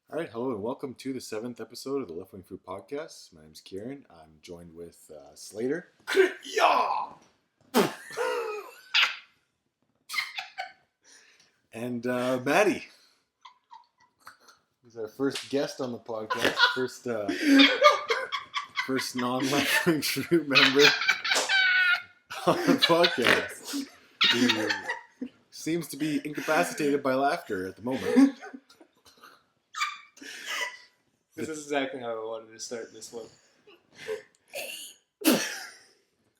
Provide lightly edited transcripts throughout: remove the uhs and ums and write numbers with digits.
All right, hello and welcome to the 7th episode of the Left Wing Food Podcast. My name's Kieran. I'm joined with Slater. Yeah. And Maddie. He's our first guest on the podcast. First non-Left Wing Fruit member on the podcast. He seems to be incapacitated by laughter at the moment. This is exactly how I wanted to start this one.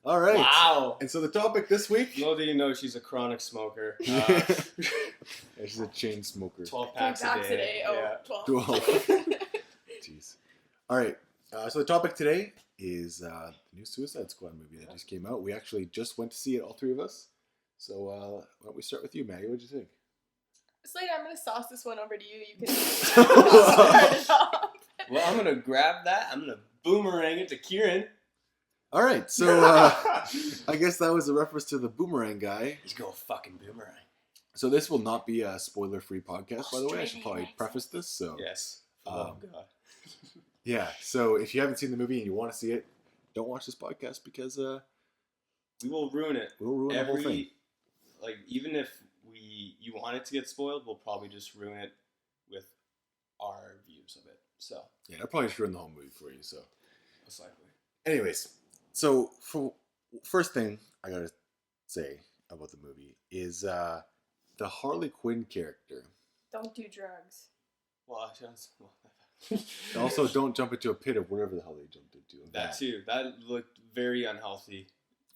All right. Wow. And so the topic this week... Little do you know she's a chronic smoker. Yeah, she's a chain smoker. 12 packs a day. Oh, Yeah. 12. Jeez. All right. So the topic today is the new Suicide Squad movie that just came out. We actually just went to see it, all three of us. So why don't we start with you, Maddie? What did you think? Slater, I'm going to sauce this one over to you. You can start it off. Well, I'm going to grab that. I'm going to boomerang it to Kieran. All right. So I guess that was a reference to the boomerang guy. He's going fucking boomerang. So this will not be a spoiler-free podcast, by the way. I should probably preface this. So Yes. Oh, God. yeah. So if you haven't seen the movie and you want to see it, don't watch this podcast because We will ruin it. we'll ruin the whole thing. Like, even if you want it to get spoiled, we'll probably just ruin it with our views of it. So, Yeah, I'll probably just ruin the whole movie for you. So, most likely. anyways, so for first thing I gotta say about the movie is the Harley Quinn character. Don't do drugs. Well, Also, don't jump into a pit of whatever the hell they jumped into. that too. That looked very unhealthy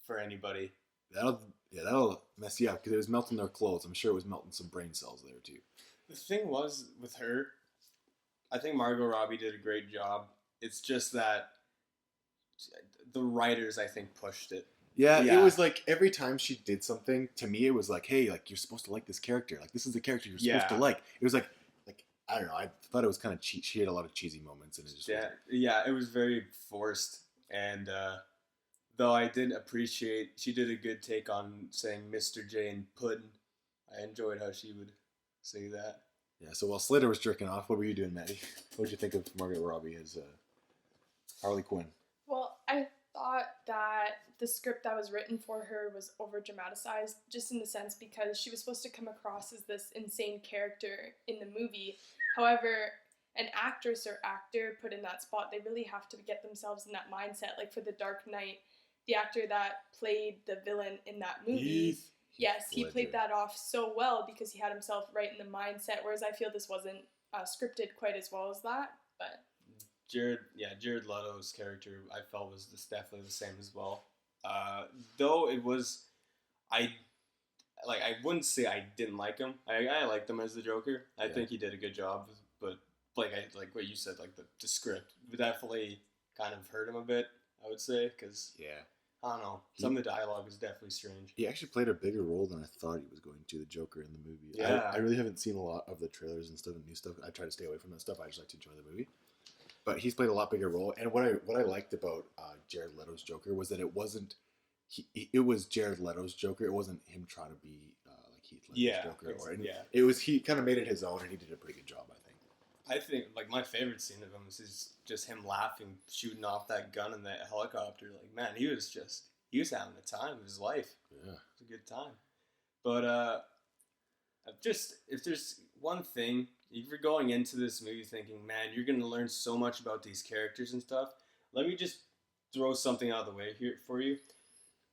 for anybody. That'll mess you up because it was melting their clothes. I'm sure it was melting some brain cells there too. The thing was with her, I think Margot Robbie did a great job. It's just that the writers, I think, pushed it. Yeah, Yeah. it was like every time she did something, to me it was like, hey, like you're supposed to like this character. Like this is the character you're supposed to Yeah. like. It was like I don't know. I thought it was kind of cheap. She had a lot of cheesy moments, and it just Yeah, it was very forced. And though I did appreciate, she did a good take on saying Mr. J and Puddin'. I enjoyed how she would say that. Yeah. So while Slater was jerking off, what were you doing, Maddie? What did you think of Margaret Robbie as Harley Quinn? Well, I thought that the script that was written for her was over dramatized, just in the sense because she was supposed to come across as this insane character in the movie. However, an actress or actor put in that spot, they really have to get themselves in that mindset. Like for The Dark Knight, the actor that played the villain in that movie, he played that off so well because he had himself right in the mindset, whereas I feel this wasn't scripted quite as well as that. But Jared Leto's character I felt was definitely the same as well. Though it was, I wouldn't say I didn't like him. I liked him as the Joker. I think he did a good job. But like what you said, like the script definitely kind of hurt him a bit. I would say because I don't know, some of the dialogue is definitely strange. He actually played a bigger role than I thought he was going to, the Joker in the movie. Yeah. I really haven't seen a lot of the trailers and stuff and new stuff. I try to stay away from that stuff. I just like to enjoy the movie. But he's played a lot bigger role. And what I liked about Jared Leto's Joker was that it wasn't... It was Jared Leto's Joker. It wasn't him trying to be like Heath Ledger's Joker. It was... He kind of made it his own, and he did a pretty good job, I think. I think, like, my favorite scene of him is just him laughing, shooting off that gun in that helicopter. Like, man, he was having the time of his life. Yeah. It was a good time. But, if there's one thing, if you're going into this movie thinking, man, you're going to learn so much about these characters and stuff, let me just throw something out of the way here for you.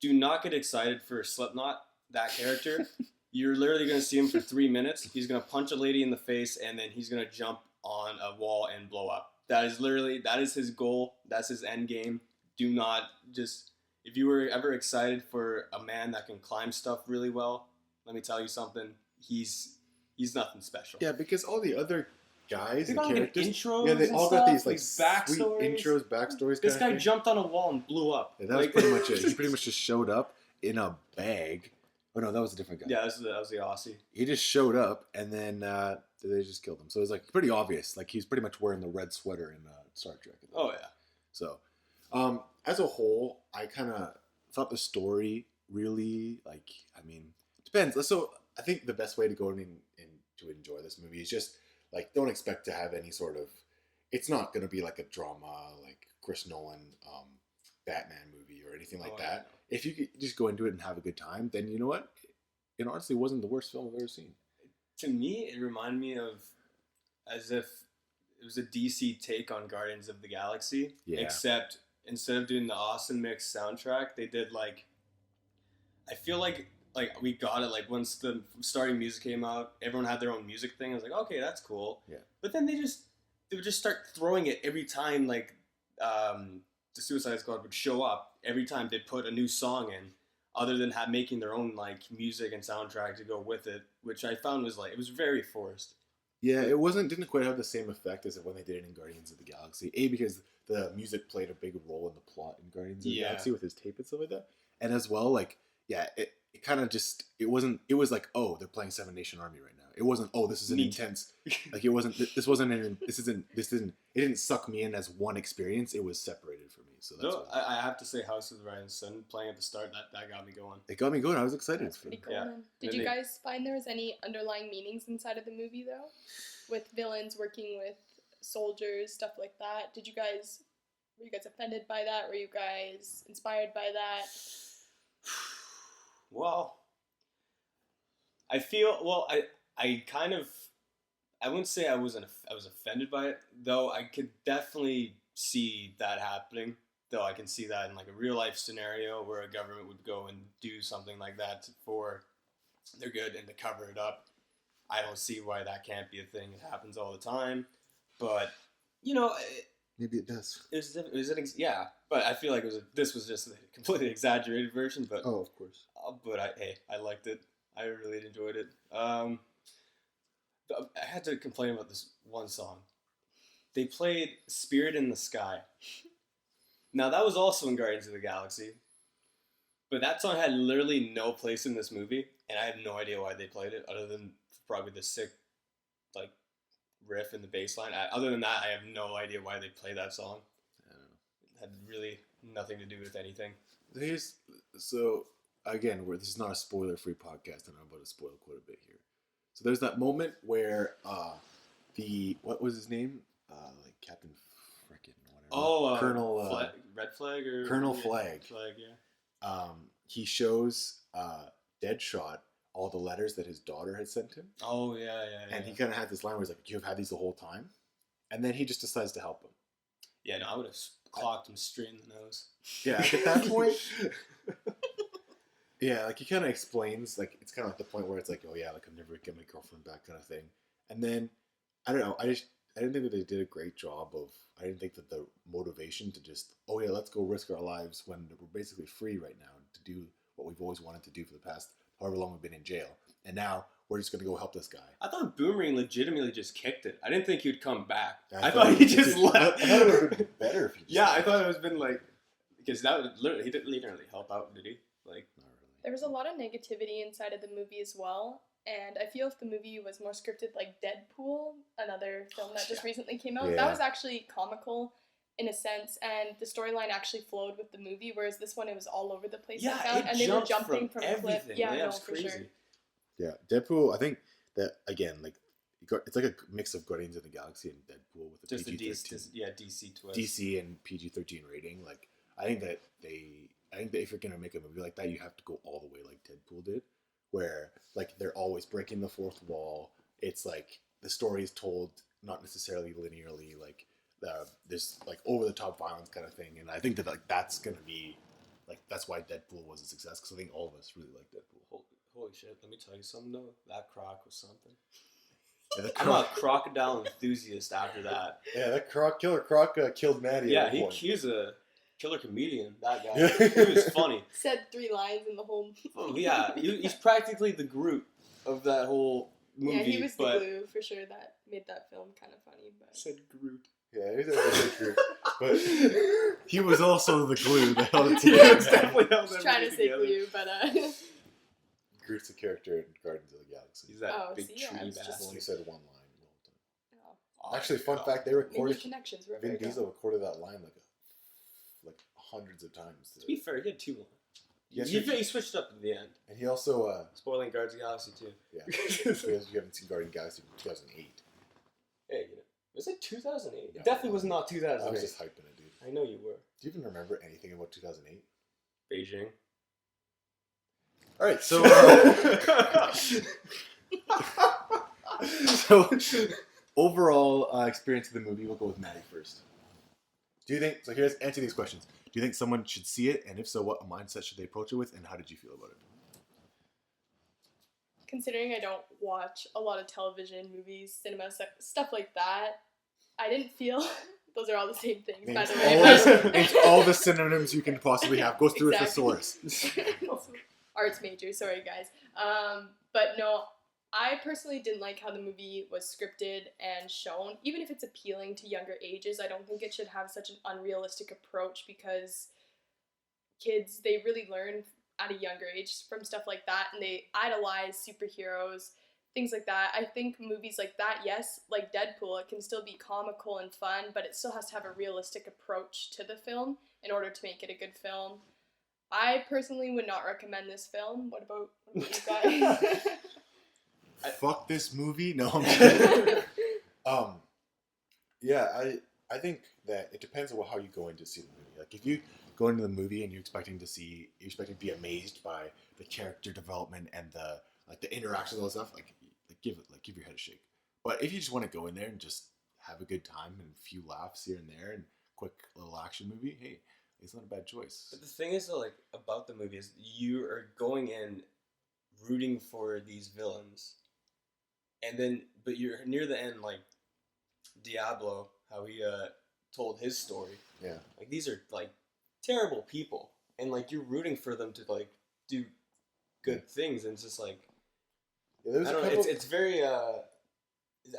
Do not get excited for Slipknot, that character. You're literally going to see him for 3 minutes. He's going to punch a lady in the face, and then he's going to jump on a wall and blow up. That is his goal. That's his end game. Do not just... If you were ever excited for a man that can climb stuff really well, let me tell you something. He's nothing special. Yeah, because all the other guys and all get characters... intros Yeah, they and all got stuff, these like sweet backstories. intros, backstories. This kind guy of thing. jumped on a wall and blew up. Yeah, that was pretty much it. He pretty much just showed up in a bag. Oh no, that was a different guy. Yeah, that was the Aussie. He just showed up, and then they just killed him. So it was like pretty obvious. Like he's pretty much wearing the red sweater in Star Trek. Oh yeah. So, as a whole, I kind of thought the story really depends. So I think the best way to go in to enjoy this movie is just Like, don't expect to have any sort of. It's not going to be like a drama, like Chris Nolan Batman movie or anything like that. If you could just go into it and have a good time, then you know what? It honestly wasn't the worst film I've ever seen. To me, it reminded me of as if it was a DC take on Guardians of the Galaxy. Yeah. Except instead of doing the awesome mix soundtrack, they did like. I feel like we got it like once the starting music came out, everyone had their own music thing. I was like, okay, that's cool. Yeah. But then they would just start throwing it every time like the Suicide Squad would show up. Every time they put a new song in, other than making their own like music and soundtrack to go with it, which I found was like it was very forced. Yeah, it didn't quite have the same effect as when they did it in Guardians of the Galaxy. Because the music played a big role in the plot in Guardians of the Galaxy with his tape and stuff like that. And as well, like, it kind of just, it was like, oh, they're playing Seven Nation Army right now. It wasn't, oh, this is an intense, like, it didn't suck me in as one experience. It was separated for me. So that's I have to say House of the Rising Sun playing at the start, that got me going. It got me going. I was excited. That's pretty cool. Yeah. Did you guys find there was any underlying meanings inside of the movie, though? With villains working with soldiers, stuff like that? Were you guys offended by that? Were you guys inspired by that? Well, I feel, I kind of, I wouldn't say I was offended by it, though I could definitely see that happening. Though I can see that in like a real life scenario where a government would go and do something like that for their good and to cover it up. I don't see why that can't be a thing. It happens all the time, but you know, maybe it does. Yeah, but I feel like this was just a completely exaggerated version. But oh, of course. But I liked it. I really enjoyed it. I had to complain about this one song. They played "Spirit in the Sky." Now that was also in Guardians of the Galaxy, but that song had literally no place in this movie, and I have no idea why they played it, other than probably the sick, like, riff in the bass line. Other than that, I have no idea why they played that song. I don't know. It had really nothing to do with anything. So again, this is not a spoiler-free podcast, and I'm about to spoil quite a bit here. So there's that moment where what was his name? Like Captain Frickin' whatever. Oh, Colonel Red Flag or Colonel Flag. Flag, yeah. He shows Deadshot all the letters that his daughter had sent him. Oh yeah. And he kind of had this line where he's like, "You have had these the whole time," and then he just decides to help him. Yeah, no, I would have clocked him straight in the nose. Yeah, at that point. Yeah, like he kind of explains, like it's kind of like the point where it's like, oh yeah, like I'm never gonna get my girlfriend back, kind of thing. And then I don't know, I didn't think that they did a great job of. I didn't think that the motivation to just, oh yeah, let's go risk our lives when we're basically free right now to do what we've always wanted to do for the past however long we've been in jail, and now we're just gonna go help this guy. I thought Boomerang legitimately just kicked it. I didn't think he'd come back. I thought he just left. I thought it would have been better if he just left. I thought it was been like, because that would literally, he didn't literally help out, did he? Like, not really. There was a lot of negativity inside of the movie as well, and I feel if the movie was more scripted like Deadpool, another film that just recently came out, that was actually comical in a sense, and the storyline actually flowed with the movie, whereas this one, it was all over the place. Yeah, and they were jumping from a cliff. Yeah, no, for sure. Yeah, Deadpool, I think that, again, like, it's like a mix of Guardians of the Galaxy and Deadpool with a just PG-13. DC twist. DC and PG-13 rating. Like, I think that if you're going to make a movie like that, you have to go all the way like Deadpool did, where, like, they're always breaking the fourth wall. It's like, the story is told not necessarily linearly, like, there's, like, over-the-top violence kind of thing. And I think that, like, that's going to be, like, that's why Deadpool was a success, because I think all of us really like Deadpool. Holy shit, let me tell you something, though. That croc was something. Yeah, I'm a crocodile enthusiast after that. Yeah, that killer croc killed Maddie. Yeah, he's a killer comedian, that guy. He was funny. Said 3 lines in the whole movie. Yeah, he's practically the Groot of that whole movie. Yeah, he was the glue, for sure, that made that film kind of funny. But said Groot. Yeah, he was a Groot. But he was also the glue that held it together. Yeah, it's definitely held everything trying to say together. glue, but Groot's a character in Guardians of the Galaxy. He's that big tree bastard. He said one line the whole time. Oh. Actually, fun fact, they recorded... connections. Vin Diesel recorded that line like hundreds of times. To be fair, he had 2 lines. He switched up in the end. And he also... spoiling Guardians of the Galaxy, too. Yeah. Because you haven't seen Guardians of the Galaxy from 2008. Was it 2008? No, It definitely was not I 2008. was just hyping it, dude. I know you were. Do you even remember anything about 2008? Beijing. All right, so so overall experience of the movie. We'll go with Maddie first. Do you think? So here's answer these questions. Do you think someone should see it, and if so, what mindset should they approach it with, and how did you feel about it? Considering I don't watch a lot of television, movies, cinema, stuff like that, I didn't feel those are all the same things. By the way, It's all the synonyms you can possibly have. Goes through a Exactly. thesaurus. Arts major, sorry guys. But no, I personally didn't like how the movie was scripted and shown. Even if it's appealing to younger ages, I don't think it should have such an unrealistic approach because kids, they really learn at a younger age from stuff like that and they idolize superheroes, things like that. I think movies like that, yes, like Deadpool, it can still be comical and fun, but it still has to have a realistic approach to the film in order to make it a good film. I personally would not recommend this film. What about you guys? Fuck this movie. No, I'm kidding. Yeah, I think that it depends on how you go in to see the movie. Like if you go into the movie and you're expecting to be amazed by the character development and the interactions and all that stuff, like give your head a shake. But if you just want to go in there and just have a good time and a few laughs here and there and quick little action movie, hey, it's not a bad choice. But the thing is, though, like about the movie is you are going in rooting for these villains, and then but you're near the end, like Diablo, how he told his story. Yeah, like these are like terrible people, and like you're rooting for them to like do good things, and it's just like I don't know. It's very I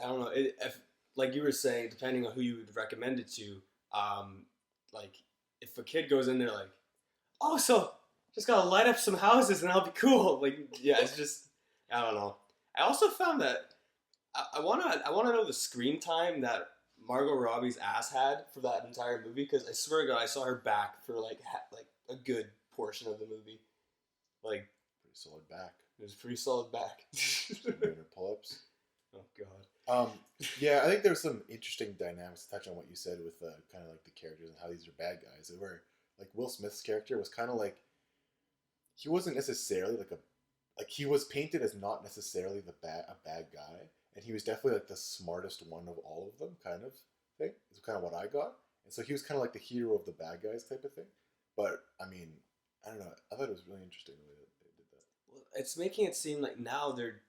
don't know. If like you were saying, depending on who you would recommend it to, like if a kid goes in there like, oh, so just gotta light up some houses and I'll be cool. Like yeah, it's just I don't know. I also found that I wanna know the screen time that Margot Robbie's ass had for that entire movie because I swear to God I saw her back for like a good portion of the movie. Like pretty solid back. It was pretty solid back. Doing her pull-ups. Oh God. Yeah, I think there's some interesting dynamics to touch on what you said with kind of like the characters and how these are bad guys. They were like Will Smith's character was kind of like he wasn't necessarily like he was painted as not necessarily a bad guy, and he was definitely like the smartest one of all of them, kind of thing. Is kind of what I got, and so he was kind of like the hero of the bad guys type of thing. But I mean, I don't know. I thought it was really interesting the way that they did that. Well, it's making it seem like now they're.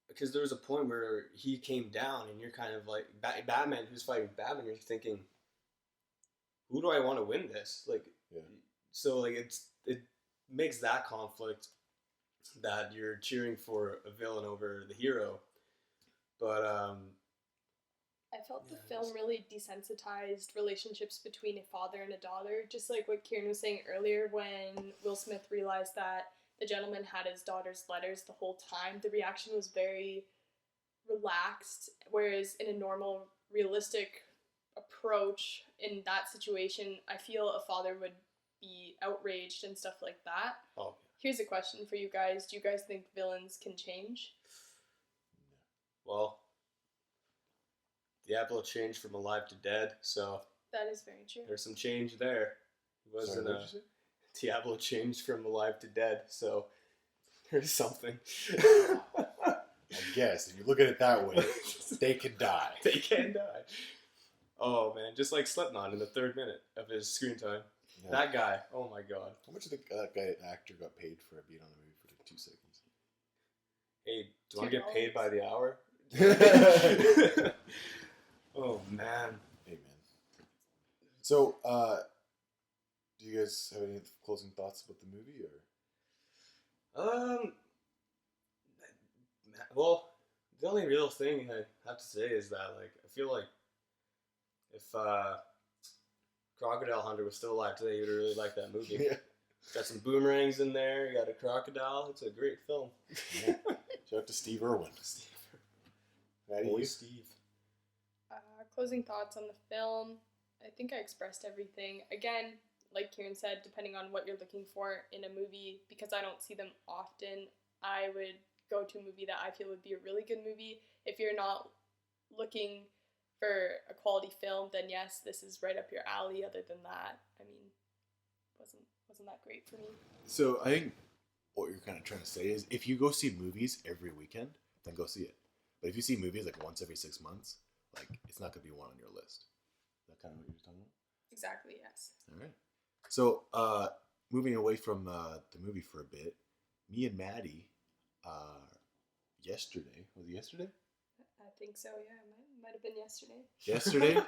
Because there was a point where he came down, and you're kind of like Batman. Who's fighting Batman? You're thinking, who do I want to win this? Like, yeah. So like it makes that conflict that you're cheering for a villain over the hero, but I felt the film really desensitized relationships between a father and a daughter. Just like what Kieran was saying earlier, when Will Smith realized that the gentleman had his daughter's letters the whole time, the reaction was very relaxed, whereas in a normal, realistic approach in that situation, I feel a father would be outraged and stuff like that. Oh. Here's a question for you guys. Do you guys think villains can change? Well, Diablo changed from alive to dead, so That is very true. there's some change there. It wasn't Sorry, what did you say? Diablo changed from alive to dead, so there's something. I guess if you look at it that way, they can die. They can die. Oh man, just like Slipknot in the 3rd minute of his screen time. Yeah. That guy, oh my God. How much do you think that actor got paid for being on the movie for like 2 seconds? Hey, do you want to get paid by the hour? Oh man. Hey man. So, do you guys have any closing thoughts about the movie, or? Well, the only real thing I have to say is that, like, I feel like if Crocodile Hunter was still alive today, he would really like that movie. Yeah. Got some boomerangs in there. You got a crocodile. It's a great film. Yeah. Shout out to Steve Irwin. Maddie, Boy, you? Steve. Closing thoughts on the film. I think I expressed everything. Again, like Kieran said, depending on what you're looking for in a movie, because I don't see them often, I would go to a movie that I feel would be a really good movie. If you're not looking for a quality film, then yes, this is right up your alley. Other than that, I mean, wasn't that great for me. So I think what you're kind of trying to say is if you go see movies every weekend, then go see it. But if you see movies like once every 6 months, like it's not going to be one on your list. Is that kind of what you're talking about? Exactly, yes. All right. So moving away from the movie for a bit, me and Maddie, yesterday, was it yesterday? I think so, yeah. It might have been yesterday. Yesterday,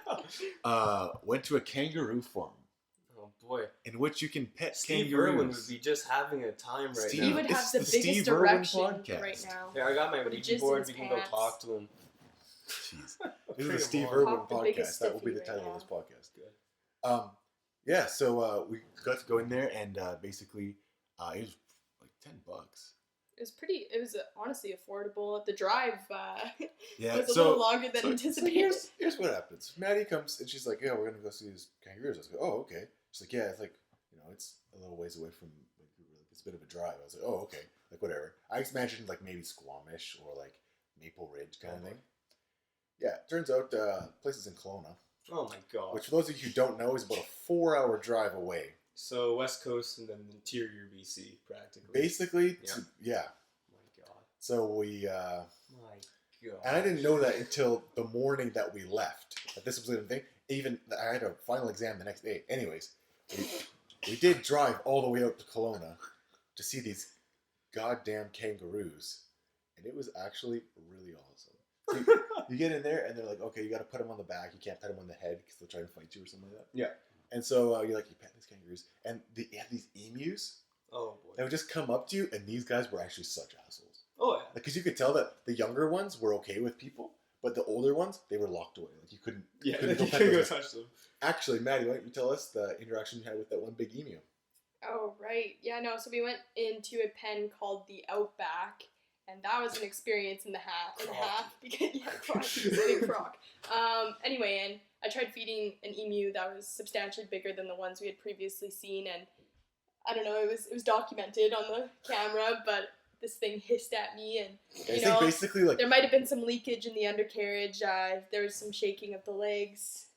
went to a kangaroo farm. Oh boy! In which you can pet Steve kangaroos. Irwin would be just having a time right Steve now. He would have It's the the biggest Steve Irwin erection podcast. right now. Yeah, I got my Would Ouija jizz board. in his We can go pants. talk to him. Jeez. This is Bring the him Steve on. Irwin Pop the biggest podcast. That will be stiffy the right title now. of this podcast. Yeah, so we got to go in there and basically it was like $10. It was honestly affordable. The drive Yeah, was a little longer than so anticipated. here's what happens. Maddie comes and she's like, "Yeah, we're gonna go see these kangaroos." I was like, "Oh, okay." She's like, "Yeah, it's like it's a little ways away from Vancouver. Like, it's a bit of a drive." I was like, "Oh, okay." Like whatever. I imagined like maybe Squamish or like Maple Ridge kind of thing. Yeah, turns out place is in Kelowna, Oh my god! which for those of you who don't know is about a 4-hour drive away. So West Coast and then interior BC, practically. Basically, yeah. My god. So we, My god. and I didn't know that until the morning that we left. That this was the thing. Even I had a final exam the next day. Anyways, we did drive all the way out to Kelowna to see these goddamn kangaroos, and it was actually really awesome. So you get in there, and they're like, "Okay, you got to put them on the back. You can't pet them on the head because they'll try to fight you or something like that." Yeah. And so you're like, you pet these kangaroos, and they have these emus. Oh boy. They would just come up to you, and these guys were actually such assholes. Oh yeah. Because you could tell that the younger ones were okay with people, but the older ones, they were locked away. Like you couldn't. Yeah. You You couldn't can't go go pet them. touch them. Actually, Maddie, why don't you tell us the interaction you had with that one big emu? Oh, right. Yeah, no, so we went into a pen called the Outback, and that was an experience in the half. Because, yeah, croc. It's a big croc. Anyway, and I tried feeding an emu that was substantially bigger than the ones we had previously seen, and I don't know, it was documented on the camera, but this thing hissed at me, and I think basically like there might have been some leakage in the undercarriage. There was some shaking of the legs.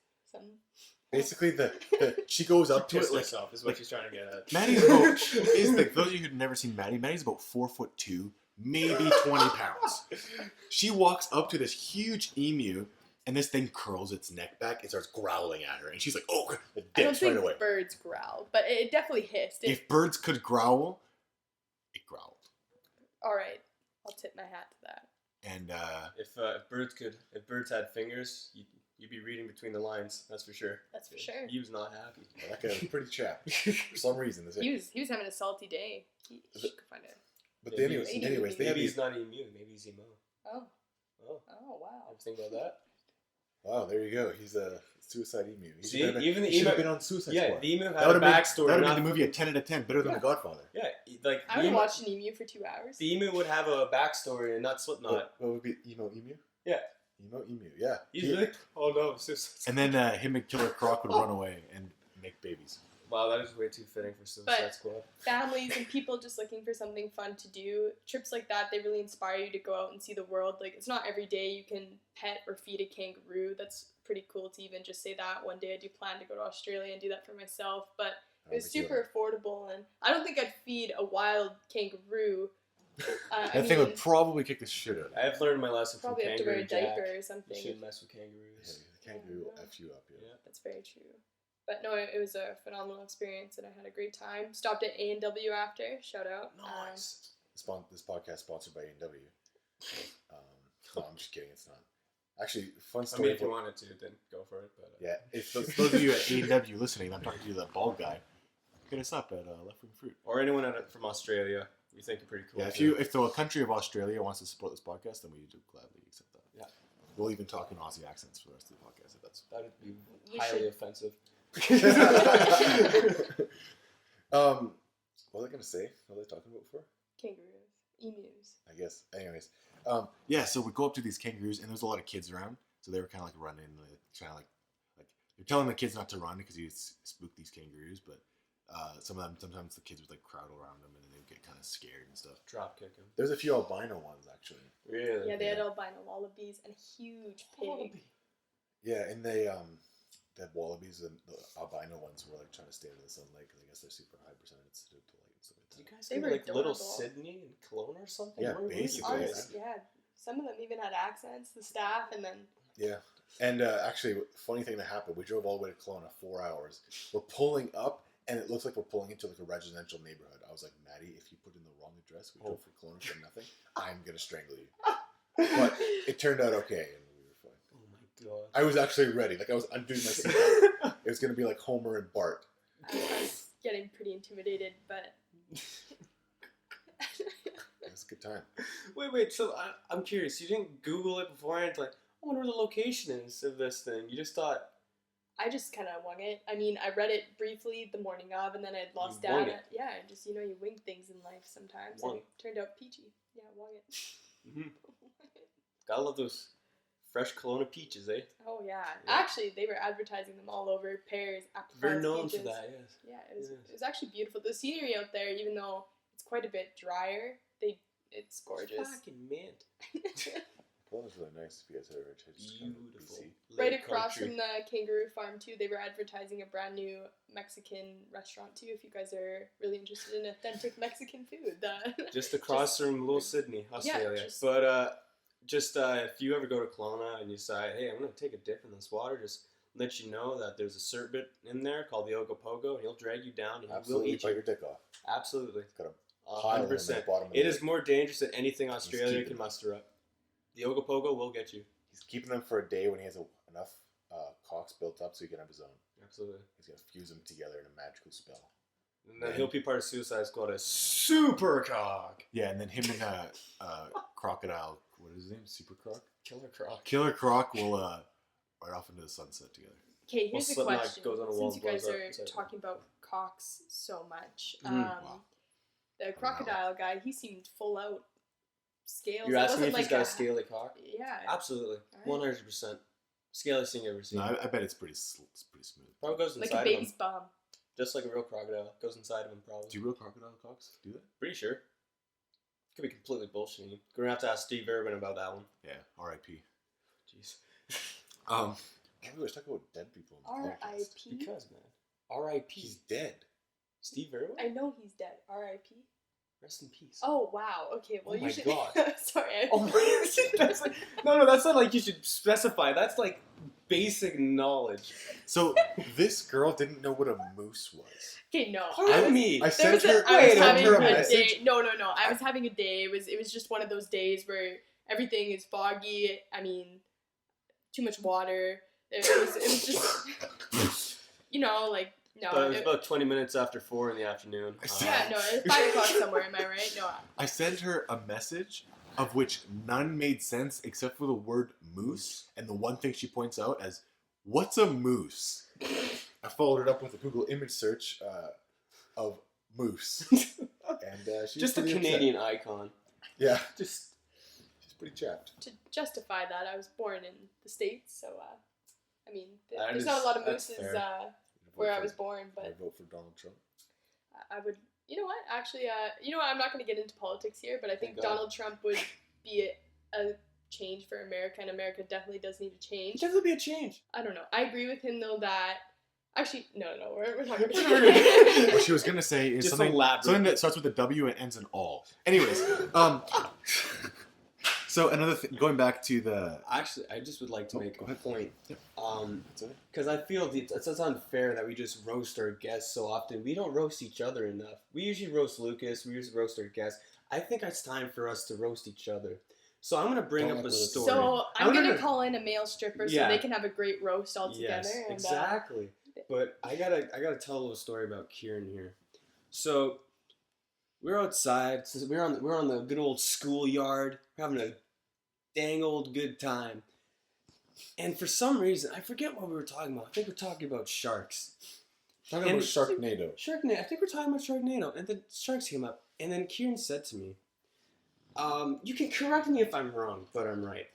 basically the she goes up to it like herself is what she's trying to get at. Maddie's about is like those of you who've never seen Maddie's about 4'2", maybe 20 pounds. She walks up to this huge emu. And this thing curls its neck back and starts growling at her. And she's like, "Oh, the I don't dicks think right away." birds growl, but it definitely hissed. If birds could growl, it growled. All right, I'll tip my hat to that. And If birds had fingers, you'd be reading between the lines. That's for sure. That's for sure. He was not happy. that guy was pretty chapped for some reason. He was having a salty day. He could find it. But Maybe anyways, they have Maybe these. he's not emu. Maybe he's emo. Oh. Oh. Oh, wow. Ever think about that? Wow, there you go. He's a suicide emu. See, even the he should have emu. been on Suicide Yeah, Squad. the emu That had would a have backstory. made not- the movie a 10 out of 10, better than Yeah. The Godfather. Yeah, like I would the have emu, watched an emu for 2 hours. the emu would have a backstory and not Slipknot. What would be emo emu? Yeah. Emo emu. Yeah. He's like, oh no, And then him and Killer Croc would run away and make babies. wow, that is way too fitting for Suicide But- Squad. Families and people just looking for something fun to do. Trips like that, they really inspire you to go out and see the world. Like, it's not every day you can pet or feed a kangaroo. That's pretty cool to even just say that. One day I do plan to go to Australia and do that for myself. But it was super affordable, and I don't think I'd feed a wild kangaroo. That thing would probably kick the shit out of you. I've learned my lesson from probably have to wear Kangaroo a Jack. diaper or You something. shouldn't mess with Yeah, kangaroos. the kangaroo will F you up. Yeah. Yeah. That's very true. But no, it was a phenomenal experience, and I had a great time. Stopped at A&W after. Shout out. Nice. This podcast sponsored by A&W. No, I'm just kidding. It's not. Actually, fun I story. mean, if you wanted to, then go for it. But Yeah, if those of you at A&W listening, I'm talking to you, that bald guy. Hit us up at Left Wing Fruit. or anyone from Australia, we think you're pretty cool. Yeah, too. if the country of Australia wants to support this podcast, then we do gladly accept that. Yeah. We'll even talk in Aussie accents for the rest of the podcast if that's. That would be We highly should- offensive. What was I gonna say? What was I talking about before? Kangaroos. Emus. I guess. Anyways, yeah. So we go up to these kangaroos, and there's a lot of kids around, so they were kind of like running, trying to like they're telling the kids not to run because you spook these kangaroos, but sometimes the kids would like crowd around them, and then they would get kind of scared and stuff. Drop kick him. There's a few albino ones actually. Really? Yeah, they had albino wallabies and a huge pig. Yeah, and they the wallabies and the albino ones were like trying to stay out of the sunlight because I guess they're super high percentage sensitive to light and stuff Do like you that. guys They go were to, like Little adorable. Sydney and Kelowna or something? Yeah, Where were you basically, guys? Yeah, some of them even had accents, the staff, and then Yeah. And actually, funny thing that happened, we drove all the way to Kelowna 4 hours. We're pulling up, and it looks like we're pulling into like a residential neighborhood. I was like, Maddie, if you put in the wrong address, we drove for Kelowna for nothing, I'm going to strangle you. But it turned out okay, and we were fine. Oh my god. I was actually ready. Like, I was undoing my seatbelt. It was going to be like Homer and Bart. I was getting pretty intimidated, but It was a good time. Wait. So I'm curious. You didn't Google it beforehand? Like, I wonder where the location is of this thing. You just thought. I just kind of wung it. I mean, I read it briefly the morning of, and then I'd lost You wung data. it. Yeah, just, you wing things in life sometimes. Wung. And it turned out peachy. Yeah, wung it. Mm-hmm. Gotta love those fresh Kelowna peaches, eh? Oh, yeah. Yeah. Actually, they were advertising them all over pears, apricots, Very known peaches. for that, yes. Yeah, Yes. it was actually beautiful. The scenery out there, even though it's quite a bit drier, it's gorgeous. Fucking mint. Kelowna's really nice if you guys ever just come to Beautiful. BC. Right Lake across country. from the kangaroo farm too, they were advertising a brand new Mexican restaurant too. If you guys are really interested in authentic Mexican food, Just across from Little Sydney, Australia. just- But if you ever go to Kelowna and you decide, hey, I'm gonna take a dip in this water, just let you know that there's a serbet in there called the Ogopogo, and he'll drag you down and he will Absolutely, eat bite you. your dick off. Absolutely. It's got a pile in the 100%. bottom of the It lake. is more dangerous than anything Australia keeping can them. muster up. The Ogopogo will get you. He's keeping them for a day when he has enough cocks built up so he can have his own. Absolutely. He's going to fuse them together in a magical spell. And then he'll be part of Suicide Squad as Super Cock. Yeah, and then him and Crocodile, what is his name? Super Croc? Killer Croc. Killer Croc will ride off into the sunset together. Okay, here's a Slipknot question. goes on a wall Since and you guys blows up are inside. talking about cocks so much, Wow. the crocodile guy, he seemed full out scales. You're It asking me wasn't if he's got a scaly cock? Yeah. Absolutely. Alright. 100%. Scariest thing I've ever seen. No, I bet it's pretty smooth. Probably goes Like inside a of him. baby's bum. Just like a real crocodile. Goes inside of him, probably. Do real crocodile cocks do that? Pretty sure. Could be completely bullshitting. Gonna have to ask Steve Irwin about that one. Yeah, R.I.P. Jeez. Maybe let's talk about dead people. in the podcast. R.I.P. Because, man. R.I.P. He's dead. Steve Irwin? I know he's dead. R.I.P. Rest in peace. Oh wow. Okay. Well, Oh my you should. God. Sorry. Oh my that's like, no, that's not like you should specify. That's like basic knowledge. So this girl didn't know what a moose was. Okay. No. Pardon me. I There sent was her. I wait, was I having sent her a a day. message. No. I was having a day. It was just one of those days where everything is foggy. I mean, too much water. It was just, like no. But it was about 20 minutes after 4 in the afternoon. Yeah, no, it's 5 o'clock somewhere. Am I right? No. I sent her a message of which none made sense except for the word moose and the one thing she points out as, what's a moose? I followed it up with a Google image search of moose. And she's Just a pretty upset. Canadian icon. Yeah, Just she's pretty chapped. To justify that, I was born in the States, so I mean, That there's is- not a lot of that's mooses fair. where I was born, I but vote for Donald Trump. I would. You know what? Actually, I'm not going to get into politics here, but I think Thank God. Donald Trump would be a change for America, and America definitely does need a change. definitely be a change. I don't know. I agree with him though that actually no, we're not going What to. she was gonna say is Just something elaborate. that starts with a W and ends in all. Anyways, so another thing, going back to the Actually, I just would like to make go a ahead. point. Yep. Because That's it. I feel it's unfair that we just roast our guests so often. We don't roast each other enough. We usually roast Lucas. We usually roast our guests. I think it's time for us to roast each other. So I'm going to bring Don't up a let us- story. So I'm no, gonna no. call in a male stripper so Yeah. they can have a great roast all together. Yes, and, exactly. But I gotta tell a little story about Kieran here. So we're outside. So we're on the good old schoolyard. We're having a dang old good time. And for some reason, I forget what we were talking about. I think we're talking about sharks. Talking about Sharknado. Sharknado. I think we're talking about Sharknado. And the sharks came up. And then Kieran said to me, you can correct me if I'm wrong, but I'm right.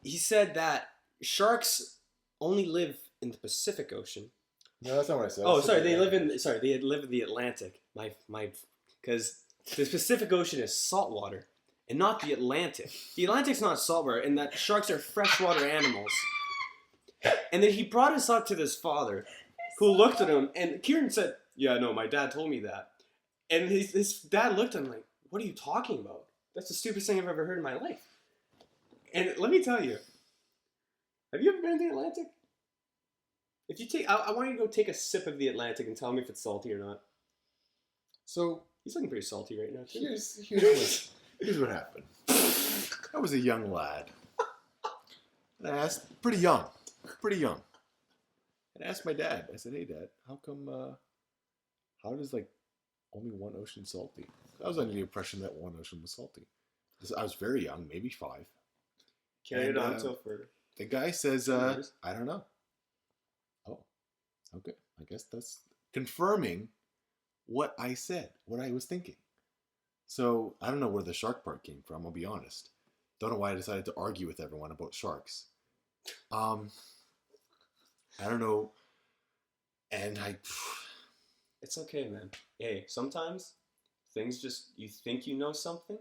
He said that sharks only live in the Pacific Ocean. No, that's not what I said. Oh, sorry. They live in the Atlantic. Because the Pacific Ocean is saltwater, and not the Atlantic. The Atlantic's not saltwater, and that sharks are freshwater animals. And then he brought us up to this father who looked at him, and Kieran said, "Yeah, no, my dad told me that." And his dad looked at him like, "What are you talking about? That's the stupidest thing I've ever heard in my life." And let me tell you, have you ever been to the Atlantic? If you take, I want you to go take a sip of the Atlantic and tell me if it's salty or not. So He's looking pretty salty right now, too. here's what happened. I was a young lad. And I asked, pretty young. And I asked my dad, I said, "Hey Dad, how come, how does like only one ocean salty?" I was under the impression that one ocean was salty. I was very young, maybe 5. Carry it on till further. The guy says, I don't know. Oh, okay. I guess that's confirming what I said, what I was thinking. So I don't know where the shark part came from, I'll be honest. Don't know why I decided to argue with everyone about sharks. I don't know. And It's okay, man. Hey, sometimes things just, you think you know something,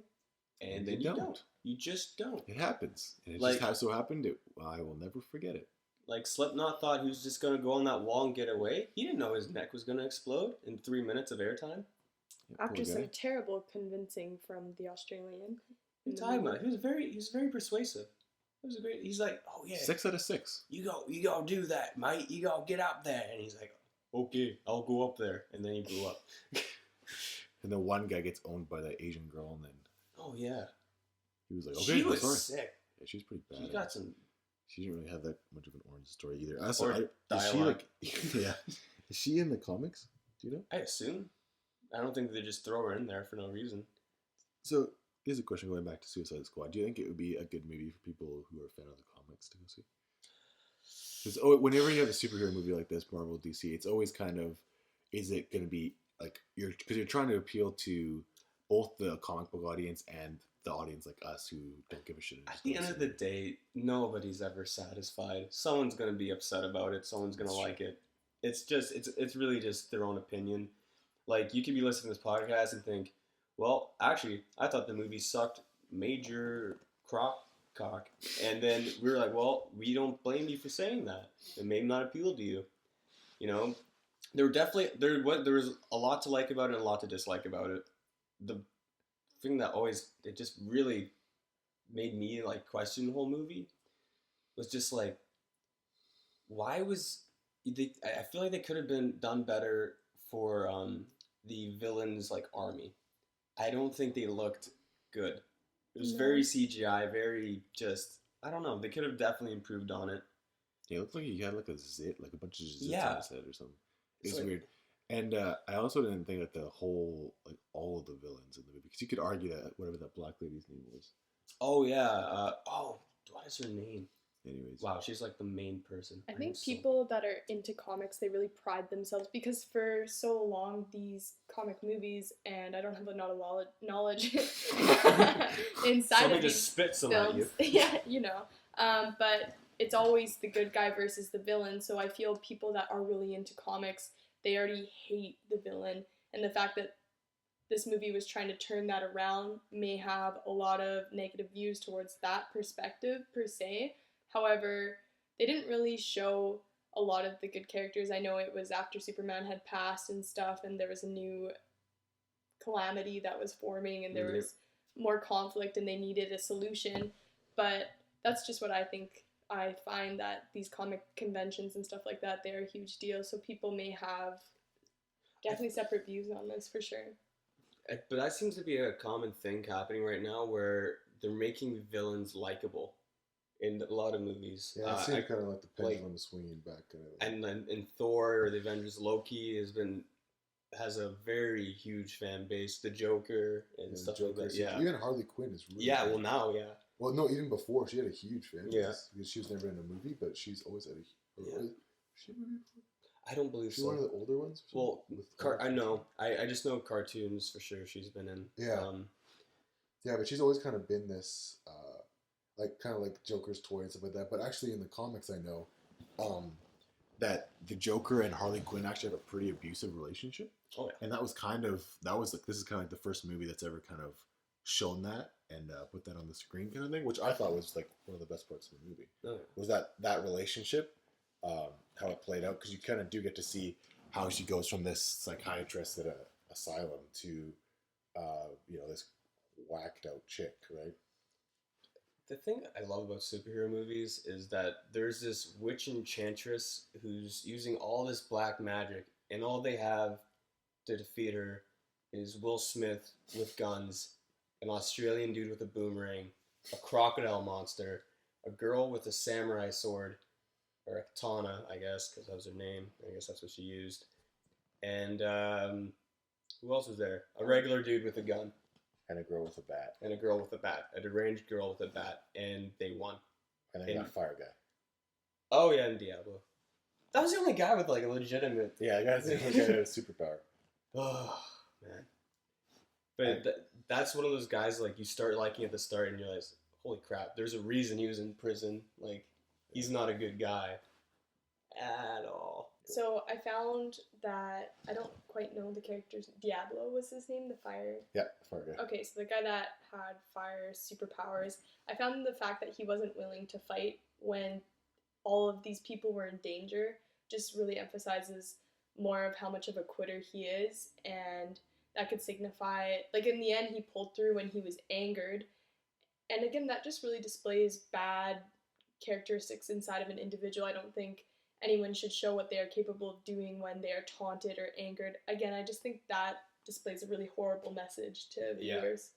and then you don't. You just don't. It happens. And it Like- just so happened, I will never forget it. Like, Slipknot thought he was just going to go on that wall and get away. He didn't know his neck was going to explode in 3 minutes of airtime. Yeah, After poor guy. some terrible convincing from the Australian. What are you talking about? He was very persuasive. It was a great, he's like, "Oh yeah, 6 out of 6. you go do that, mate. You go get up there." And he's like, "Okay, I'll go up there." And then he blew up. And then one guy gets owned by that Asian girl, and then Oh yeah. he was like, "Okay, She was sorry." sick. Yeah, she's pretty bad. She got some. She didn't really have that much of an origin story either. Or Is she dialogue. yeah? Is she in the comics? Do you know? I assume. I don't think they just throw her in there for no reason. So here's a question going back to Suicide Squad. Do you think it would be a good movie for people who are a fan of the comics to go see? Because whenever you have a superhero movie like this, Marvel, DC, it's always kind of, is it going to be like because you're trying to appeal to both the comic book audience and the audience like us who don't give a shit. At the end of the day, nobody's ever satisfied. Someone's gonna be upset about it. Someone's gonna like it. It's just it's really just their own opinion. Like, you could be listening to this podcast and think, "Well, actually, I thought the movie sucked major cock," and then we were like, "Well, we don't blame you for saying that. It may not appeal to you." You know, there was a lot to like about it and a lot to dislike about it. The thing that it just really made me like question the whole movie was just like, why was I feel like they could have been done better for the villains like army. I don't think they looked good. It was very CGI, very just, I don't know. They could have definitely improved on it. Yeah, it looked like he had like a zit, like a bunch of zits Yeah. on his head or something. It was like- weird. And I also didn't think that the whole, like all of the villains in the movie, because you could argue that whatever that black lady's name was. Oh yeah. What is her name? Anyways. Wow, she's like the main person. I think people that are into comics, they really pride themselves because for so long these comic movies, and I don't have a lot of knowledge inside Somebody of these just spit some at films. you. Yeah, you know. But it's always the good guy versus the villain. So I feel people that are really into comics, they already hate the villain, and the fact that this movie was trying to turn that around may have a lot of negative views towards that perspective per se. However, they didn't really show a lot of the good characters. I know it was after Superman had passed and stuff, and there was a new calamity that was forming, and there was more conflict, and they needed a solution. But that's just what I think. I find that these comic conventions and stuff like that, they're a huge deal. So people may have definitely separate views on this for sure. But that seems to be a common thing happening right now, where they're making villains likable in a lot of movies. Yeah, it seems kind of like the pendulum swinging back. And then in Thor or the Avengers, Loki has a very huge fan base. The Joker and stuff like that. Yeah. Even Harley Quinn is really Yeah. big. Well, now, yeah. Well, no, even before she had a huge fan base. Yeah. Because she was never in a movie, but she's always had a. Yeah. Was she in a movie before? I don't believe She's so. one of the older ones. Well, With I know. I just know cartoons for sure. She's been in. Yeah. Yeah, but she's always kind of been this, like kind of like Joker's toy and stuff like that. But actually, in the comics, I know, that the Joker and Harley Quinn actually have a pretty abusive relationship. Oh yeah. And this is kind of like the first movie that's ever kind of shown that and put that on the screen kind of thing, which I thought was like one of the best parts of the movie. Oh, yeah. Was that relationship, how it played out, because you kind of do get to see how she goes from this psychiatrist at a asylum to this whacked out chick, right? The thing I love about superhero movies is that there's this witch enchantress who's using all this black magic, and all they have to defeat her is Will Smith with guns, an Australian dude with a boomerang, a crocodile monster, a girl with a samurai sword, or a katana, I guess, because that was her name. I guess that's what she used. And who else was there? A regular dude with a gun. And a girl with a bat. And a girl with a bat. A deranged girl with a bat. And they won. And then you got Fire Guy. Oh, yeah, and Diablo. That was the only guy with, like, a legitimate... Yeah, I got a superpower. Oh, man. But that's one of those guys, like, you start liking at the start and you realize, holy crap, there's a reason he was in prison. Like, he's not a good guy at all. So I found that, I don't quite know the character's, Diablo was his name, the fire? Yeah, Fire Guy. Okay, so the guy that had fire superpowers, I found the fact that he wasn't willing to fight when all of these people were in danger just really emphasizes more of how much of a quitter he is, and that could signify, like, in the end he pulled through when he was angered, and again that just really displays bad characteristics inside of an individual. I don't think anyone should show what they are capable of doing when they are taunted or angered. Again, I just think that displays a really horrible message to viewers.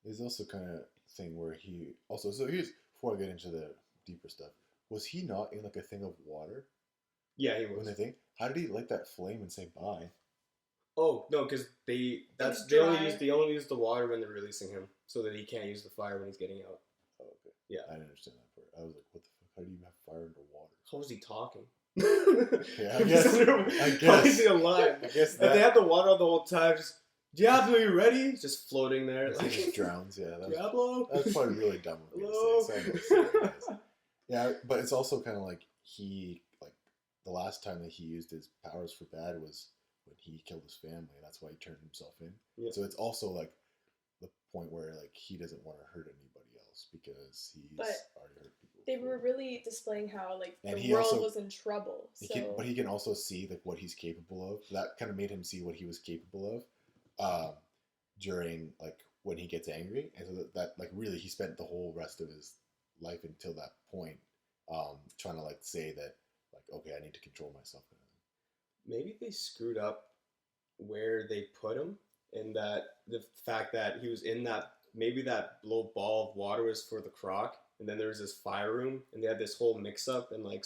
There's also kind of thing where he also, so here's, before I get into the deeper stuff, was he not in like a thing of water? Yeah, he was. When they think, how did he light that flame and say bye? Oh no, because they only use the water when they're releasing him, so that he can't use the fire when he's getting out. Oh, okay. Yeah, I didn't understand that part. I was like, what the fuck? How do you have fire underwater? How is he talking? Yeah, I guess. How is he alive? I guess that. If they have the water the whole time, just Diablo, you ready? Just floating there. Like, he just drowns. Yeah, Diablo. That's probably really dumb of me to say. Yeah, but it's also kind of like the last time that he used his powers for bad was when he killed his family. That's why he turned himself in. Yeah. So it's also like the point where like he doesn't want to hurt anybody else because he's already hurt people. They were really displaying how like and the world was in trouble. But he can also see like what he's capable of. That kind of made him see what he was capable of during like when he gets angry, and so that like really he spent the whole rest of his life until that point trying to like say that like, okay, I need to control myself. Maybe they screwed up where they put him, and that the fact that he was in that, maybe that little ball of water was for the croc, and then there was this fire room, and they had this whole mix-up, and like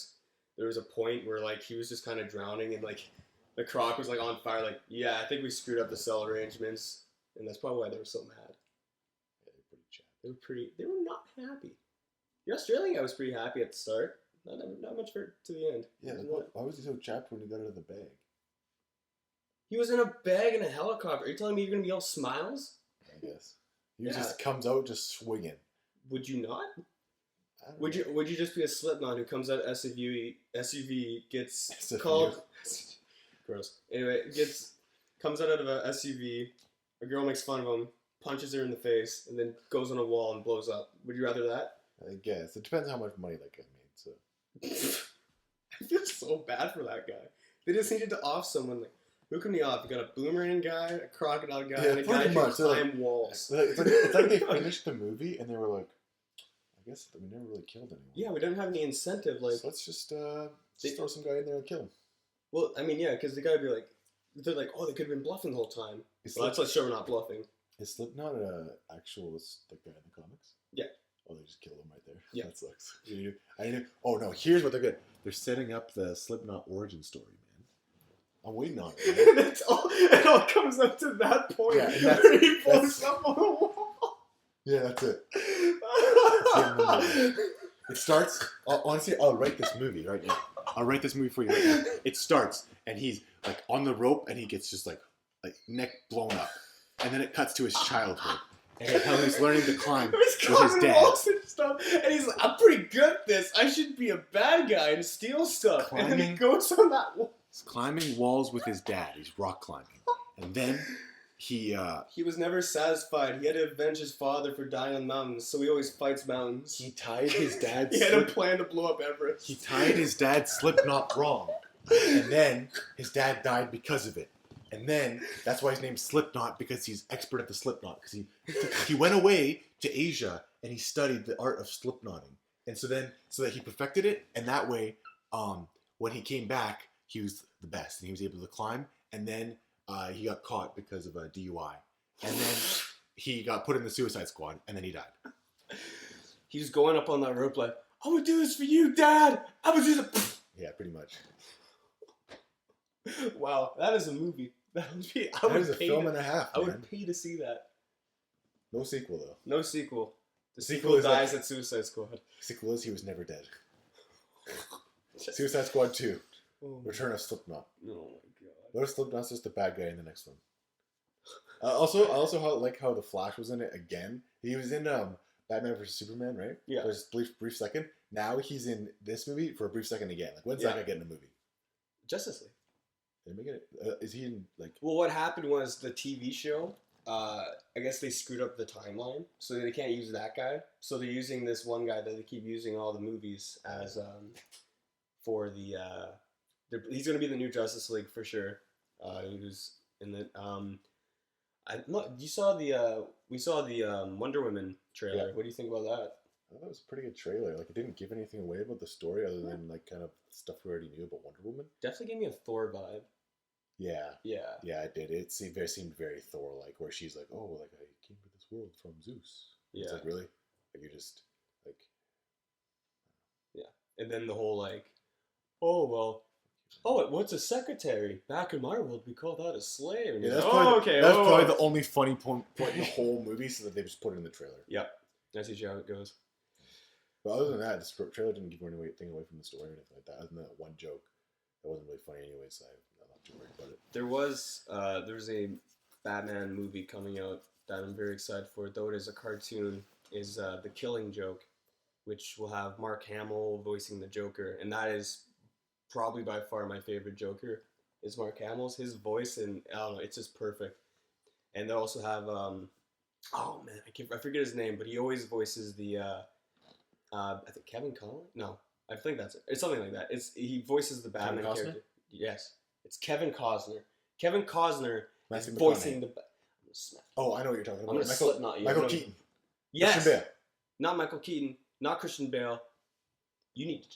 there was a point where like he was just kind of drowning, and like the croc was like on fire. Like, yeah, I think we screwed up the cell arrangements, and that's probably why they were so mad. Yeah, they were not happy. The Australian guy was pretty happy at the start. Not much to the end. Yeah, why was he so chapped when he got out of the bag? He was in a bag in a helicopter. Are you telling me you're going to be all smiles? I guess. He just comes out just swinging. Would you not? Would you just be a Slipknot who comes out of SUV gets called... Gross. Anyway, comes out of a SUV, a girl makes fun of him, punches her in the face, and then goes on a wall and blows up. Would you rather that? I guess. It depends how much money that guy made, so... I feel so bad for that guy. They just needed to off someone. Like, who can be off? You got a boomerang guy, a crocodile guy, and a guy who can climb walls. It's like they finished the movie and they were like, I guess we never really killed anyone. Yeah, we didn't have any incentive. Like, so let's just throw some guy in there and kill him. Well, I mean, yeah, because the guy would be like, they're like, oh, they could have been bluffing the whole time. Well, let's show we're not bluffing. Is Slipknot an actual guy in the comics? Yeah. Oh, they just killed him right there. Yeah. That sucks. Oh, no, here's what they're good. They're setting up the Slipknot origin story, man. I'm waiting on it. It all comes up to that point. Yeah, and where he blows up on the wall. Yeah, that's it. It starts, honestly, I'll write this movie right now. I'll write this movie for you right now. It starts, and he's like on the rope, and he gets just like neck blown up. And then it cuts to his childhood. And how he's learning to climb with his dad. And stuff. And he's like, I'm pretty good at this. I should be a bad guy and steal stuff. And then he goes on that wall. He's climbing walls with his dad. He's rock climbing. And then he was never satisfied. He had to avenge his father for dying on mountains, so he always fights mountains. he tied his dad's He had a plan to blow up Everest. he tied his dad's Slipknot wrong, and then his dad died because of it. And then that's why his name's Slipknot, because he's expert at the Slipknot. Because he went away to Asia and he studied the art of slipknotting, and so that he perfected it, and that way, when he came back, he was the best, and he was able to climb. And then he got caught because of a DUI, and then he got put in the suicide squad, and then he died. He was going up on that rope like, "I'm gonna do this for you, Dad. I'm gonna do this." Yeah, pretty much. Wow, that is a movie. That would be. That was a film and a half. I Man. would pay to see that. No sequel though. No sequel. The Sequel sequel is dies like- at Suicide Squad. Sequel is he was never dead. Suicide Squad 2, Oh my, Return of Slipknot. oh my god. What if Slipknot's just the bad guy in the next one? I also like how the Flash was in it again. He was in Batman vs Superman, right? Yeah. For a brief second. Now he's in this movie for a brief second again. Like, when's Yeah. that guy getting a movie? Justice League. Did he make it? Is he in like? Well, what happened was the TV show. I guess they screwed up the timeline, so they can't use that guy. So they're using this one guy that they keep using in all the movies as for the. He's gonna be the new Justice League for sure. He was in the. You saw the. We saw the Wonder Woman trailer. Yeah. What do you think about that? I thought it was a pretty good trailer. Like, it didn't give anything away about the story other than like kind of stuff we already knew about Wonder Woman. Definitely gave me a Thor vibe. Yeah. Yeah. Yeah, it did. It seemed very Thor-like, where she's like, "Oh, like I came to this world from Zeus." Yeah. It's like, really? Like, you just like. And then the whole like, oh well, what's a secretary? Back in my world, we call that a slave. And Yeah, you're that's like, probably, okay. that's oh. probably the only funny point in the whole movie, so that they just put it in the trailer. Yep. That's usually how it goes. But other than that, the trailer didn't give anything away from the story or anything like that. Other than that one joke, that wasn't really funny anyway, so I'm not too worried about it. There's a Batman movie coming out that I'm very excited for, though it is a cartoon, is The Killing Joke, which will have Mark Hamill voicing the Joker, and that is probably by far my favorite Joker, is Mark Hamill's. His voice, and I don't know, it's just perfect. And they also have, oh man, I forget his name, but he always voices the, I think Kevin Conley? No, I think that's it. It's something like that. He voices the Batman Costner? character. Yes, it's Kevin Costner. Kevin Costner is Matthew voicing McConaughey. the. I'm gonna smack. Oh, I know what you're talking I'm about. gonna Slipknot you. Michael I'm gonna- Keaton. Yes, Christian Bale. not Michael Keaton, not Christian Bale. You need to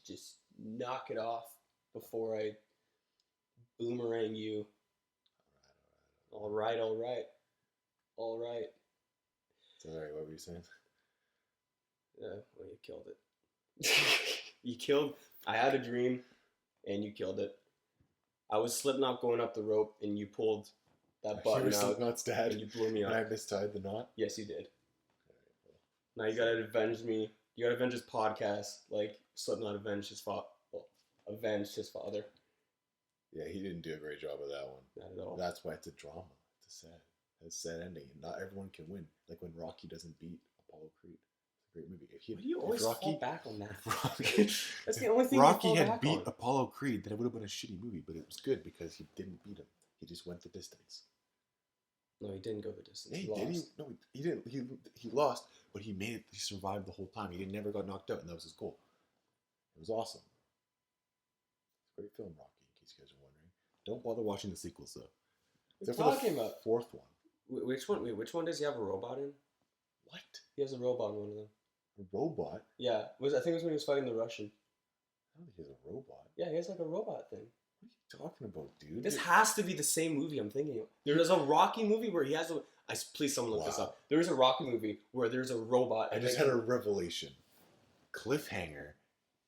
just knock it off before I boomerang you. All right. It's all right. What were you saying? Yeah, well, you killed it. I had a dream, and you killed it. I was Slipknot going up the rope, and you pulled that You button were out, Slipknot's dad, and you blew me and up. I mistied the knot. Yes, you did. Now you gotta avenge me. You gotta avenge his podcast, like Slipknot avenged his father. Well, avenged his father. Yeah, he didn't do a great job of that one. Not at all. That's why it's a drama. It's a sad ending. Not everyone can win. Like when Rocky doesn't beat Apollo Creed. It's a great movie. Why do you always fall back on that? Rocky, That's the only thing. Rocky you fall had back beat on. Apollo Creed, then it would have been a shitty movie, but it was good because he didn't beat him. He just went the distance. No, he didn't go the distance. Yeah, he he did. lost. He didn't. He lost, but he made it. He survived the whole time. He never got knocked out, and that was his goal. It was awesome. It's a great film, Rocky. In case you guys are wondering, don't bother watching the sequels though. What are you Except for the talking about? fourth one. Which one? Wait, which one does he have a robot in? What? He has a robot in one of them. A robot? Yeah, I think it was when he was fighting the Russian. I don't think he has a robot. Yeah, he has like a robot thing. What are you talking about, dude? This has to be the same movie I'm thinking of. There's a Rocky movie where he has a. Please, someone look this Wow. up. There is a Rocky movie where there's a robot. I and just they- had a revelation. Cliffhanger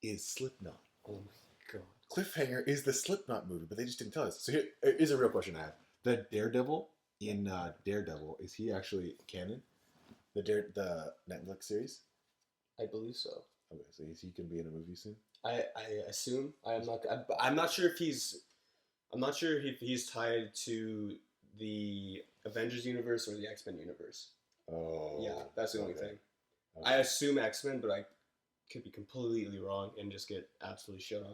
is Slipknot. Oh my god. Cliffhanger is the Slipknot movie, but they just didn't tell us. So here is a real question I have. The Daredevil in Daredevil, is he actually canon? The Netflix series? I believe so. Okay, so is he going to be in a movie soon? I assume. I'm not sure if he's. I'm not sure if he's tied to the Avengers universe or the X-Men universe. Oh. Yeah, that's the only okay. thing. Okay. I assume X-Men, but I could be completely wrong and just get absolutely shit on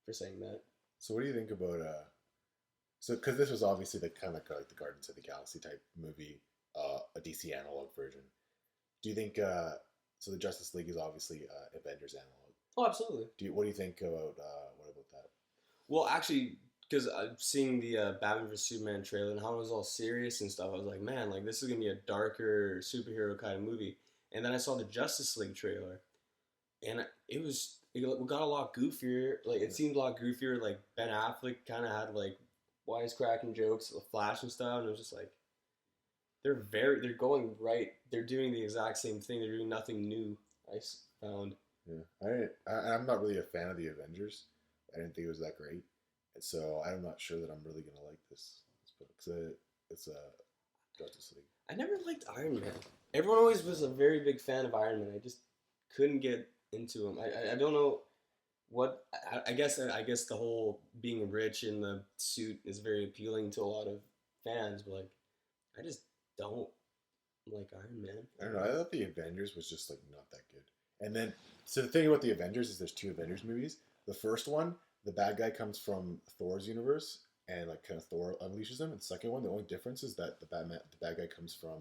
for saying that. So what do you think about So, because this was obviously the kind of like the Guardians of the Galaxy type movie, a DC analog version. Do you think? So the Justice League is obviously Avengers analog. Oh, absolutely. What do you think about what about that? Well, actually, because I'm seeing the Batman vs Superman trailer and how it was all serious and stuff, I was like, man, like this is gonna be a darker superhero kind of movie. And then I saw the Justice League trailer, and it got a lot goofier. Like it seemed a lot goofier. Like Ben Affleck kind of had like wisecracking jokes, the Flash and stuff, and it was just like they're going right. They're doing the exact same thing. They're doing nothing new. I found. Yeah, I'm not really a fan of the Avengers. I didn't think it was that great, and so I'm not sure that I'm really gonna like this book. It's a Justice League. I never liked Iron Man. Everyone always was a very big fan of Iron Man. I just couldn't get into him. I don't know what. I guess the whole being rich in the suit is very appealing to a lot of fans, but like I just don't like Iron Man. I don't know. I thought the Avengers was just like not that good. And then, so the thing about the Avengers is there's two Avengers movies. The first one, the bad guy comes from Thor's universe, and like kind of Thor unleashes him. And the second one, the only difference is that the bad guy comes from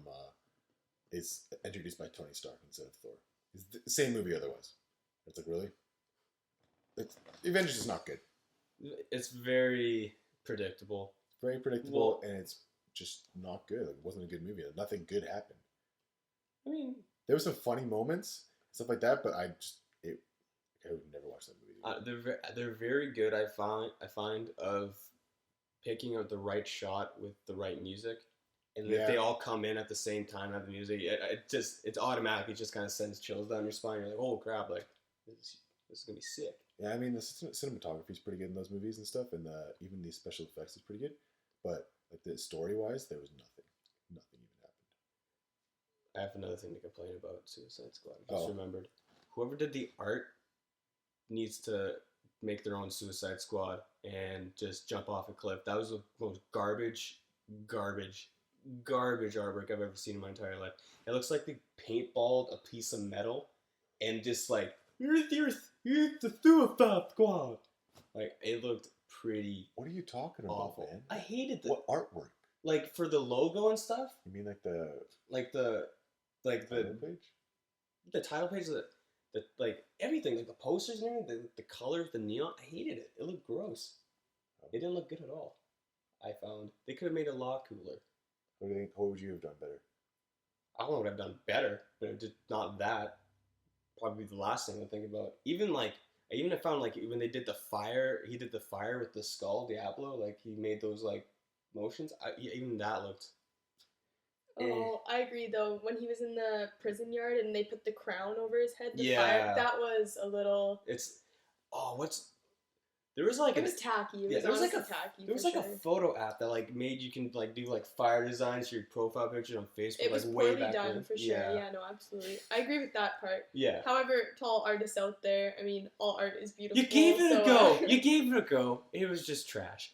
is introduced by Tony Stark instead of Thor. It's the same movie otherwise. It's like really, the Avengers is not good. It's very predictable. Very predictable, and it's just not good. Like, it wasn't a good movie. Like, nothing good happened. I mean, there were some funny moments, stuff like that, but I would never watch that movie. They're very good. I find of picking out the right shot with the right music, and if they all come in at the same time, have the music, it's automatic. It just kind of sends chills down your spine. You're like, oh crap, like this is gonna be sick. Yeah, I mean the cinematography is pretty good in those movies and stuff, and even the special effects is pretty good. But like the story wise, there was nothing even happened. I have another thing to complain about Suicide Squad. I just remembered. Whoever did the art needs to make their own Suicide Squad and just jump off a cliff. That was the most garbage artwork I've ever seen in my entire life. It looks like they paintballed a piece of metal and just like, here's the Suicide Squad. Like, it looked pretty. What are you talking about, awful. man? I hated what artwork? Like for the logo and stuff. You mean like the title page? The title page, the like everything, like the posters and everything, the colors, the neon. I hated it. It looked gross. It didn't look good at all. I found they could have made it a lot cooler. What do you think? What would you have done better? I don't know what I've done better, but it did not that. Probably the last thing I think about. I found like when they did the fire, he did the fire with the skull, Diablo. Like he made those like motions. Even that looked. Oh, I agree though. When he was in the prison yard and they put the crown over his head, fire, that was a little. There was like it was tacky. There was like a photo app that like made you can like do like fire designs for your profile picture on Facebook. It was like, poorly way back done then. for sure. Yeah, no, absolutely. I agree with that part. Yeah. However, to all artists out there, I mean, all art is beautiful. You gave it a go. You gave it a go. It was just trash.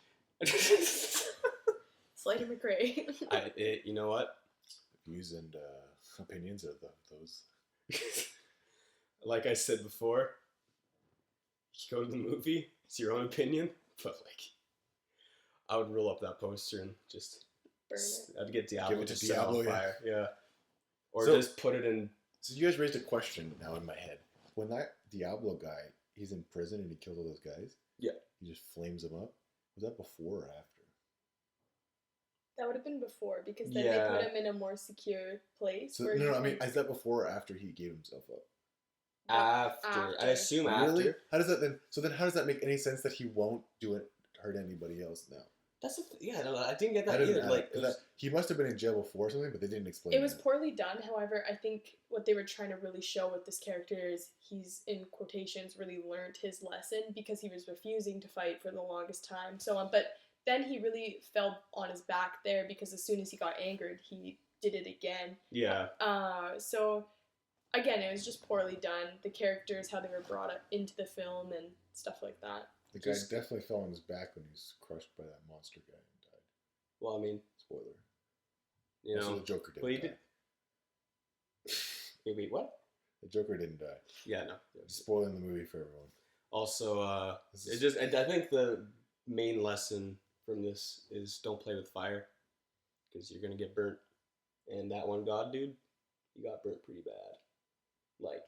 Slater McRae. You know what? Views and opinions are those. Like I said before, you go to the movie. It's your own opinion, but like, I would roll up that poster and just burn it. I'd get Diablo. Give it to just set Diablo, on fire. Yeah. Or So- just put it in. So you guys raised a question now in my head. When that Diablo guy, he's in prison and he kills all those guys. Yeah. He just flames them up. Was that before or after? That would have been before because then Yeah. they put him in a more secure place. So where no, he I mean, can- is that before or after he gave himself up? After. I assume after. Really? How does that then? So then, how does that make any sense that he won't hurt anybody else now? That's no, I didn't get that That either. doesn't Like, add up. He must have been in jail before or something, but they didn't explain. It was that. poorly done. However, I think what they were trying to really show with this character is he's, in quotations, really learned his lesson because he was refusing to fight for the longest time. So on, but then he really fell on his back there because as soon as he got angered, he did it again. yeah. So again, it was just poorly done. The characters, how they were brought up into the film and stuff like that. The guy definitely fell on his back when he was crushed by that monster guy and died. Well, I mean, Spoiler. you Also, know. the Joker didn't Well, you die. did. Wait, what? The Joker didn't die. Yeah, no. Spoiling the movie for everyone. Also, I think the main lesson from this is don't play with fire, because you're gonna get burnt. And that one god dude, he got burnt pretty bad, like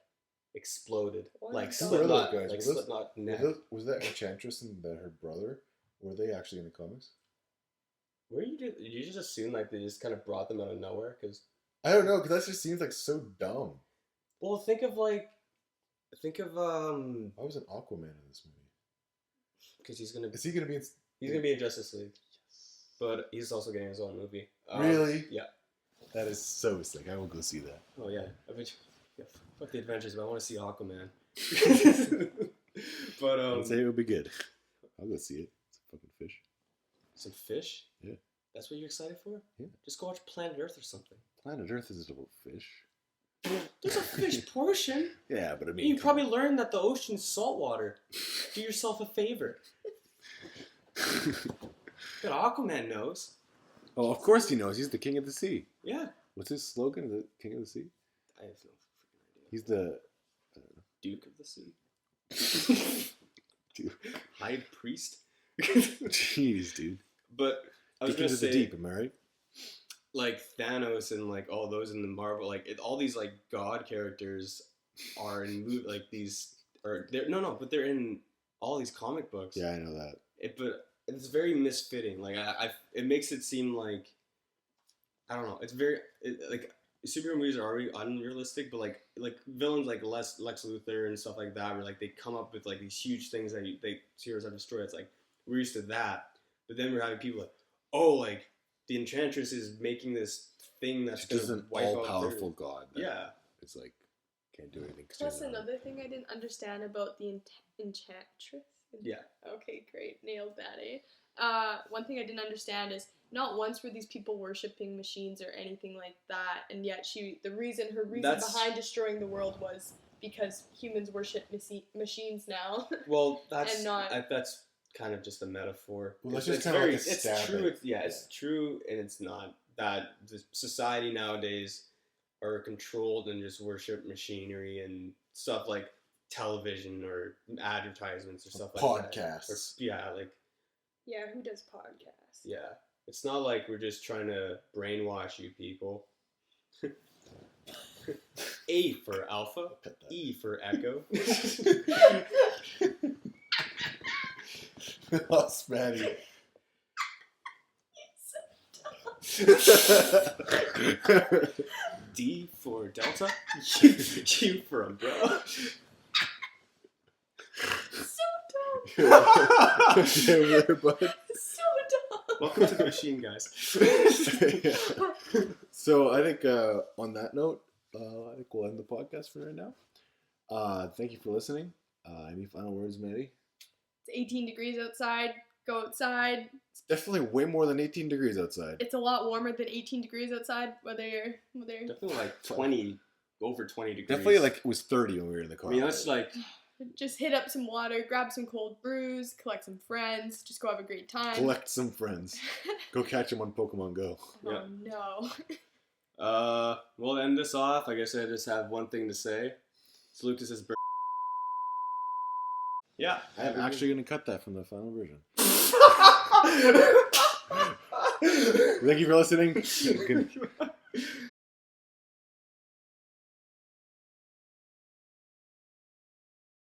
exploded, One like god. Who were those Slipknot, guys? like Were those- Slipknot neck. Was that Enchantress and her brother? Were they actually in the comics? Where you just assume like they just kind of brought them out of nowhere? Because I don't know, because that just seems like so dumb. well, think of I was an Aquaman in this movie. because he's gonna Is he gonna be in? he's gonna be in Justice League, but he's also getting his own movie. Really? Yeah. That is so sick. I will go see that. Oh yeah. Fuck the Adventures, but I want to see Aquaman. But I'd say it would be good. I'll go see it. It's a fucking fish. some fish. Yeah. That's what you're excited for? Yeah. Just go watch Planet Earth or something. Planet Earth is about fish. There's a fish portion. Yeah, but I mean, You probably learned that the ocean's saltwater. Do yourself a favor. But Aquaman knows. Oh, of course he knows. He's the king of the sea. Yeah. What's his slogan? The king of the sea. I have no freaking idea. He's the Duke of the Sea. dude. High Priest. Jeez, dude. But I was Deep gonna into say, the deep. Am I right? like Thanos and like all those in the Marvel, like all these like god characters are in like these, or they're but they're in all these comic books. Yeah, I know that. But it's very misfitting. Like it makes it seem like I don't know. It's very like superhero movies are already unrealistic, but like villains like Lex Luthor and stuff like that, where like they come up with like these huge things that heroes have destroyed. It's like we're used to that, but then we're having people like, oh, like the Enchantress is making this thing that's Just gonna an wipe out all-powerful god. that Yeah. It's like can't do anything. Plus, extremely hard. another thing I didn't understand about the Enchantress. Yeah. Okay, great. Nailed that, eh? One thing I didn't understand is not once were these people worshipping machines or anything like that, and yet her reason That's- behind destroying the world was because humans worship machines now. Well, that's And not- that's kind of just a metaphor. Well, that's It's just kinda like a it's stab true. at- It's true, and it's not. That the society nowadays are controlled and just worship machinery and stuff like television or advertisements or stuff like that. Podcasts. Or, yeah, like Yeah, who does podcasts? yeah. It's not like we're just trying to brainwash you people. A for alpha, Cut that. E for echo. Lost Maddie. D for Delta, U for umbrella. So dumb. Okay, over there, bud. So dumb. Welcome to the machine, guys. So I think on that note, I think we'll end the podcast for right now. Thank you for listening. Any final words, Maddie? It's 18 degrees outside. Go outside. It's definitely way more than 18 degrees outside. It's a lot warmer than 18 degrees outside. Whether Definitely like 20, over 20 degrees. Definitely like it was 30 when we were in the car. I mean, that's like just hit up some water, grab some cold brews, collect some friends, just go have a great time. collect some friends. Go catch them on Pokemon Go. Oh no. we'll end this off. I guess I just have one thing to say. It's Lucas's birthday. Yeah. I'm actually going to cut that from the final version. Thank you for listening. Good-